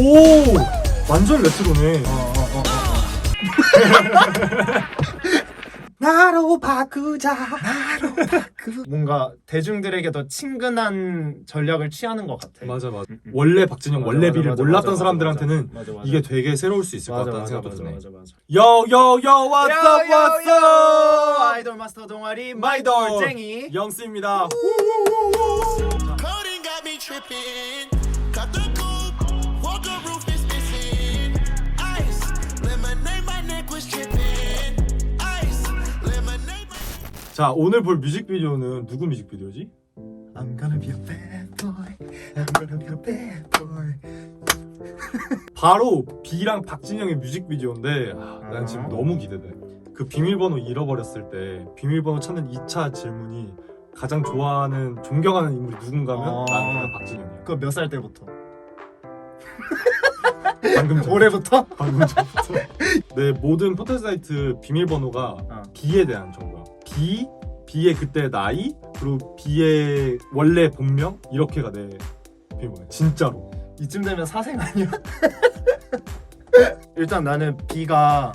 오! 완전 레트로네. 나로 바꾸자. 나로 바꾸. 뭔가 대중들에게 더 친근한 전략을 취하는 것 같아. 맞아. 원래 박진영 원래 비를 몰랐던 사람들한테는 맞아. 이게 되게 새로울 수 있을 것 같다는 맞아. 생각도 드네. 맞아. 요요요 what's up. 아이돌 마스터 동아리 마이돌 쟁이 영스입니다. Coding got me tripping. Cut the coupe, walker roof is missing. Ice, lemonade, my neck was tripping. Ice, lemonade. 자, 오늘 볼 뮤직비디오는 누구 뮤직비디오지? I'm gonna be a bad boy. I'm gonna be a bad boy. 바로 B랑 박진영의 뮤직비디오인데 난 지금 너무 기대돼. 그 비밀번호 잃어버렸을 때 비밀번호 찾는 2차 질문이 가장 좋아하는 존경하는 인물이 누군가면 나는 그냥 박진영이야. 그거 몇 살 때부터? 방금 전. 올해부터? 방금 전부터. 내 모든 포털 사이트 비밀번호가 B에 대한 정보야. B의 그때 나이, 그리고 B의 원래 본명 이렇게가 내 비밀번호야. 진짜로. 이쯤 되면 사생 아니야? 일단 나는 B가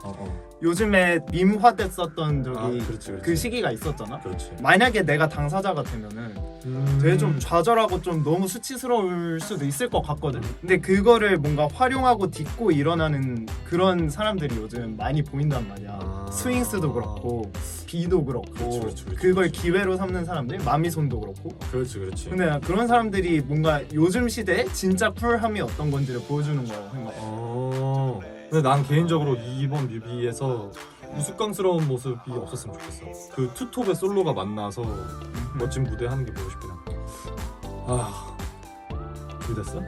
요즘에 밈화됐었던 저기 그렇지. 그 시기가 있었잖아. 그렇지. 만약에 내가 당사자가 되면은 되게 좀 좌절하고 좀 너무 수치스러울 수도 있을 것 같거든. 근데 그거를 뭔가 활용하고 딛고 일어나는 그런 사람들이 요즘 많이 보인단 말이야. 스윙스도 그렇고 B도 그렇고 그렇지. 그걸 기회로 삼는 사람들, 마미손도 그렇고. 그렇지. 근데 난 그런 사람들이 뭔가 요즘 시대에 진짜 쿨함이 어떤 건지를 보여주는 거라고 생각해. 근데 난 개인적으로 이번 뮤비에서 우스꽝스러운 모습이 없었으면 좋겠어. 그 투톱의 솔로가 만나서 멋진 무대 하는 게 보고 싶긴 해. 준비됐어?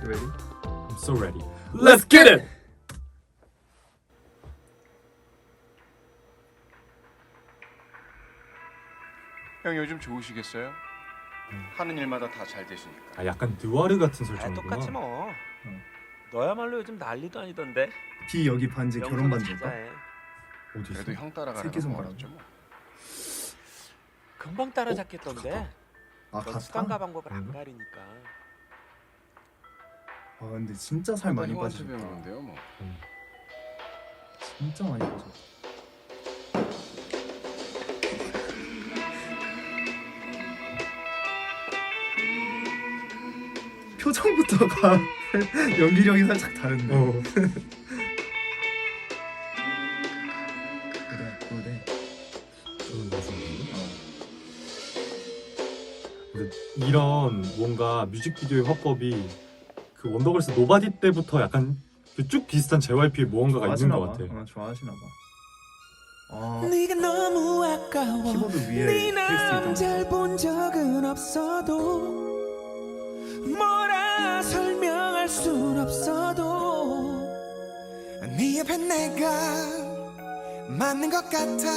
Ready? I'm so ready. Let's get it! 형 요즘 좋으시겠어요? 하는 일마다 다 잘 되시니까. 약간 느와르 같은 설정이구나. 똑같지 뭐. 너야말로 요즘 난리도 아니던데. B 여기 반지 결혼 반지인가? 찾아해. 어디 있어? 그래도 형 따라가는 새끼 건 손가락. 멀었죠 뭐. 금방 따라잡겠던데. 아 넌 수단과 같아? 방법을 안 가리니까. 아 근데 진짜 살 많이 형한테 빠지셨다. 배우는데요 뭐. 진짜 많이 빠졌다. 표정부터가 연기력이 살짝 다른데. 그래. 저는 근데 이런 뭔가 뮤직비디오의 화법이 그 원더걸스 노바디 때부터 약간 쭉 비슷한 JYP의 무언가가 있는 것 같아. 좋아하시나 봐. 네가 너무 아까워. 키보드 위에 네 텍스트 남자를 본 적은 없어도 뭐라 설명할 순 없어도 네 옆에 내가 맞는 것 같아.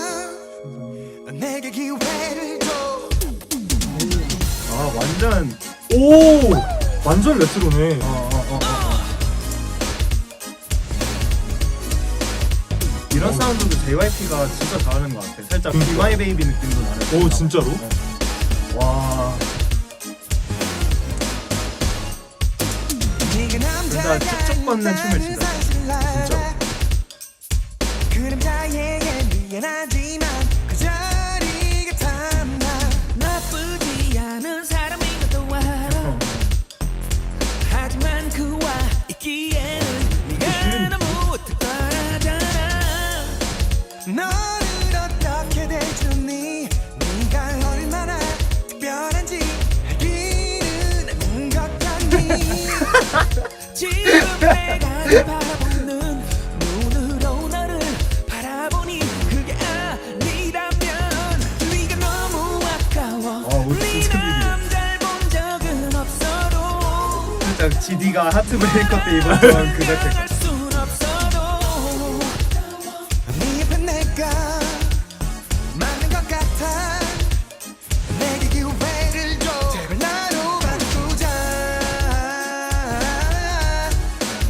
내게 기회를 줘. 완전 레트로네. 이런 사운드도 JYP가 진짜 잘하는 것 같아. 살짝 Be My Baby 느낌도 나는. 진짜로? 와. 진짜 쭉쭉 뻗는 춤을 진짜. 진짜. 그림자에게 미안하지만 그 자리가 탐나. 나쁘지 않은 사람인 것도 알아. 하지만 그와 있기에는 네가 너무 특별하잖아. 너를 어떻게 대주니 네가 얼마나 특별한지 알기는 않는 것 같니. 지금 내가 바라보는 눈으로 나를 바라보니 그게 아니라면 네가 너무 아까워. 네 남자를 본 적은 없어도 살짝 GD가 하트 브레이커 때 입었던 그 자켓. 할 순 없어도 네 옆에 내가 맞는 것 같아. 내게 기회를 줘. 제발 나로 바꾸자.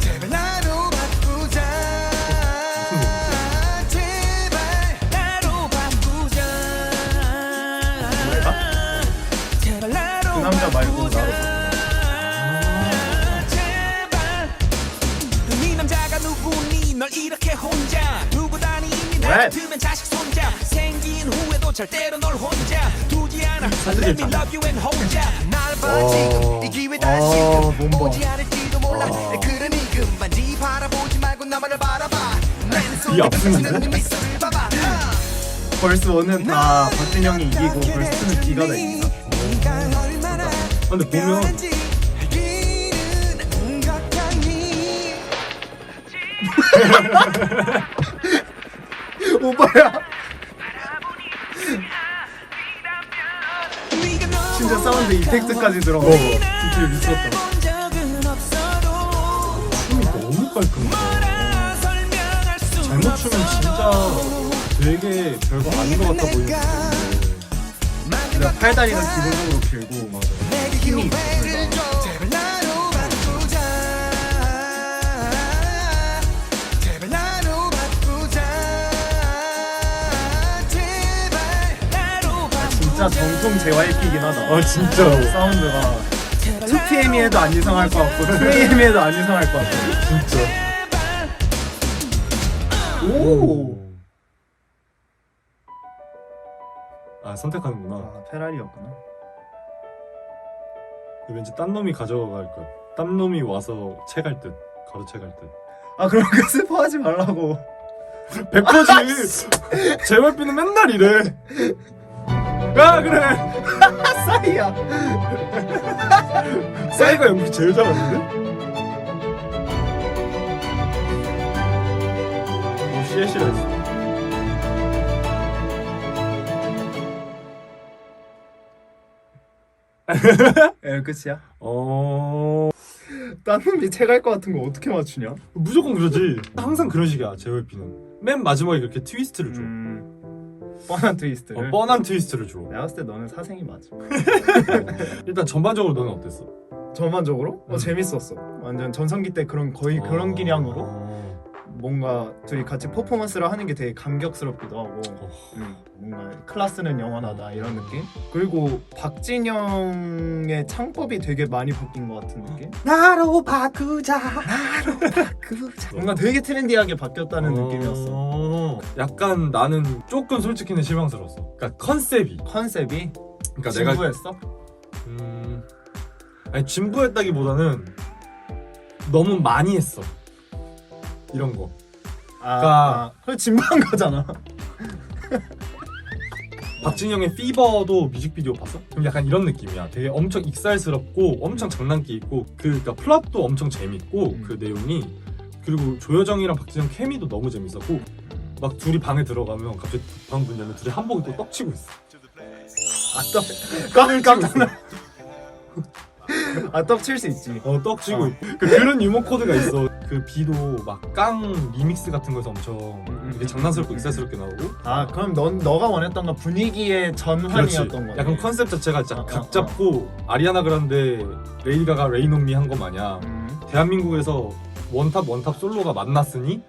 제발 나로 바꾸자. 제발 나로 바꾸자. 제발 나로 그 남자 말고 나로 제발 널 이렇게 혼자 두고 다니 이미 나 왜? 같으면 자식 손자 생긴 후에도 절대로 널 혼자 두지 않아 Let me love you and 혼자 날 봐 지금 이 기회 다시 몸봐. 오지 않을지도 몰라 그러니 금반지 바라보지 말고 나만을 바라봐 이 아픈데? 네 미소를 봐봐 벌스 1은 다 박진영이 이기고 벌스 2는 B가 다 이기나? 네가 얼마나 근데 보면 특별한지 알기는 것 같니 오빠야. 네가 너무 진짜 사운드 이펙트까지 들어가. 진짜 미쳤다. 본 적은 없어도 춤이 너무 깔끔해. 뭐라 설명할 수 잘못 추면 진짜 되게 별거 아닌 것 같아 보이는데. 그냥 팔다리는 기본적으로 길고 맞아. 내게 힘이 있어, 기회를 줘 제발 나로 바꾸자 제발 나로 바꾸자 제발 나로 바꾸자 진짜 정통 JYP이긴 하다. 진짜. 사운드가 2PM이 해도 안 이상할 것 같고 2AM이 해도 안 이상할 것 같고. 진짜. 오. 아 선택하는구나. 아 페라리였구나. 왠지 딴 놈이 가져갈 것. 딴 놈이 와서 채갈 듯. 가로채갈 듯. 아 그런 거 슬퍼하지 말라고. 100%지. JYP는 맨날 이래. 야 그래. 싸이야. 싸이가 연기 제일 잘하는데? 오 씨에시라 했어. 에 끝이야? 딴 놈이 채갈 것 같은 거 어떻게 맞추냐? 무조건 그러지. 항상 그런 식이야 JYP는. 맨 마지막에 그렇게 트위스트를 줘. 뻔한 트위스트를. 뻔한 트위스트를 줘. 내가 봤을 때 너는 사생이 맞아. 일단 전반적으로 너는 어땠어? 전반적으로? 재밌었어. 완전 전성기 때 거의 그런 기량으로 뭔가 둘이 같이 퍼포먼스를 하는 게 되게 감격스럽기도 하고 뭔가 클래스는 영원하다 이런 느낌? 그리고 박진영의 창법이 되게 많이 바뀐 것 같은 느낌? 나로 바꾸자 뭔가 되게 트렌디하게 바뀌었다는 느낌이었어. 약간 나는 조금 솔직히는 실망스러웠어. 그러니까 컨셉이. 컨셉이 그러니까 진부했어? 아니 진부했다기보다는 너무 많이 했어. 이런 거. 그래 진부한 거잖아. 박진영의 피버도 뮤직비디오 봤어? 그럼 약간 이런 느낌이야. 되게 엄청 익살스럽고 엄청 장난기 있고 그러니까 플롯도 엄청 재밌고 그 내용이 그리고 조여정이랑 박진영 케미도 너무 재밌었고 막 둘이 방에 들어가면 갑자기 방 문 열면 둘이 한복이 또 떡치고 있어. 떡칠 수 있지. 떡치고 그런 유머 코드가 있어. 그 비도 막 깡 리믹스 같은 거에서 엄청 되게 장난스럽고 익살스럽게 나오고. 그럼 너가 원했던 건 분위기의 전환이었던 거네. 약간 컨셉 자체가 진짜 각 잡고 아리아나 그란데 레이디 가가 레인 온 미 한 거 마냥 대한민국에서 원탑 솔로가 만났으니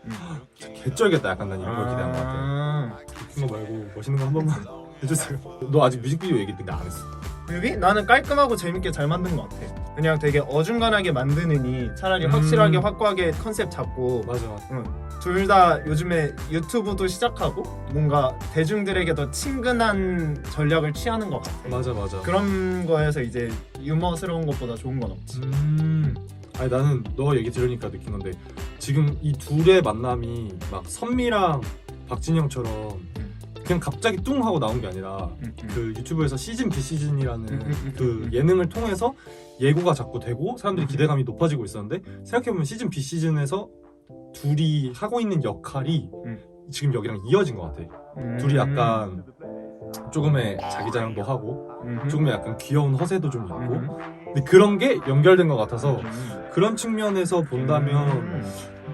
개쩔겠다. 약간 난 이런 걸 기대한 것 같아. 웃긴 거 말고 멋있는 거 한 번만 해주세요. 너 아직 뮤직비디오 얘기 근데 안 했어. 뮤비? 나는 깔끔하고 재밌게 잘 만든 것 같아. 그냥 되게 어중간하게 만드느니 차라리 확실하게 확고하게 컨셉 잡고 맞아. 둘 다 요즘에 유튜브도 시작하고 뭔가 대중들에게 더 친근한 전략을 취하는 것 같아. 맞아. 그런 거에서 이제 유머스러운 것보다 좋은 건 없지. 아니 나는 너 얘기 들으니까 느낀 건데 지금 이 둘의 만남이 막 선미랑 박진영처럼 그냥 갑자기 뚱 하고 나온 게 아니라 그 유튜브에서 시즌 비시즌이라는 그 예능을 통해서 예고가 자꾸 되고 사람들이 기대감이 높아지고 있었는데 생각해보면 시즌 비시즌에서 둘이 하고 있는 역할이 지금 여기랑 이어진 것 같아. 둘이 약간 조금의 자기 자랑도 하고 조금의 약간 귀여운 허세도 좀 있고 근데 그런 게 연결된 것 같아서 그런 측면에서 본다면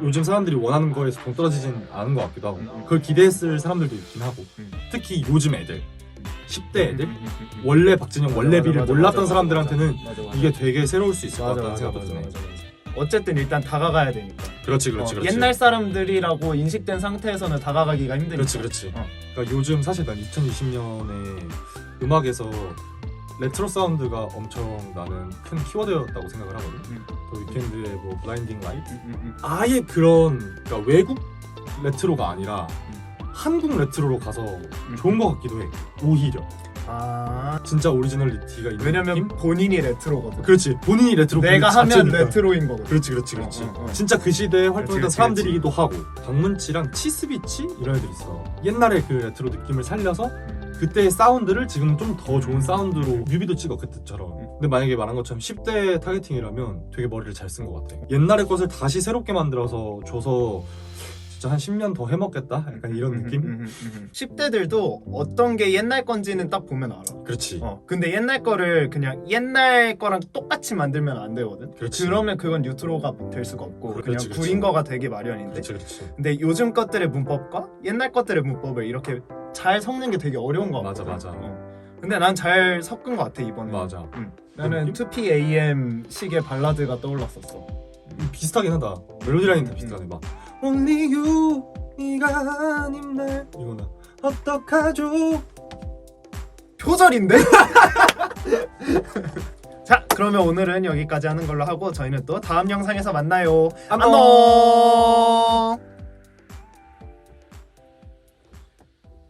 요즘 사람들이 원하는 거에서 동떨어지진 않은 것 같기도 하고 그걸 기대했을 사람들도 있긴 하고 특히 요즘 애들 10대 애들 원래 박진영 원래 비를 몰랐던 사람들한테는 이게 되게 새로울 수 있을 것 같다는 생각도 드네. 어쨌든 일단 다가가야 되니까. 그렇지. 옛날 사람들이라고 인식된 상태에서는 다가가기가 힘드니까. 그렇지. 그러니까 요즘 사실 난 2020년에 음악에서 레트로 사운드가 엄청 나는 큰 키워드였다고 생각을 하거든. 또 위켄드의 뭐 블라인딩 라이트 아예 그런 그러니까 외국 레트로가 아니라 한국 레트로로 가서 좋은 것 같기도 해. 오히려 아 진짜 오리지널리티가 있는 왜냐면 느낌? 본인이 레트로거든. 그렇지 본인이 레트로 내가 그 하면 자체니까. 레트로인 거거든. 그렇지 진짜 그 시대에 활동했던 그렇지. 사람들이기도 하고 박문치랑 치스비치 이런 애들 있어. 옛날에 그 레트로 느낌을 살려서 그때의 사운드를 지금 좀 더 좋은 사운드로 뮤비도 찍어 그때처럼. 근데 만약에 말한 것처럼 10대 타겟팅이라면 되게 머리를 잘 쓴 것 같아. 옛날의 것을 다시 새롭게 만들어서 줘서 진짜 한 10년 더 해먹겠다? 약간 이런 느낌? 10대들도 어떤 게 옛날 건지는 딱 보면 알아. 그렇지. 근데 옛날 거를 그냥 옛날 거랑 똑같이 만들면 안 되거든. 그렇지. 그러면 그건 뉴트로가 될 수가 없고 그냥 그렇지. 구린 거가 되게 마련인데. 그렇지. 근데 요즘 것들의 문법과 옛날 것들의 문법을 이렇게 잘 섞는 게 되게 어려운 거 같거든. 맞아. 근데 난 잘 섞은 거 같아 이번에. 맞아. 나는 느낌? 2PM 식의 발라드가 떠올랐었어. 비슷하긴 하다. 멜로디 라인 다 비슷하네. 막 Only you 네가 아님 날 이거는 어떡하죠? 표절인데? 자, 그러면 오늘은 여기까지 하는 걸로 하고 저희는 또 다음 영상에서 만나요. 안녕.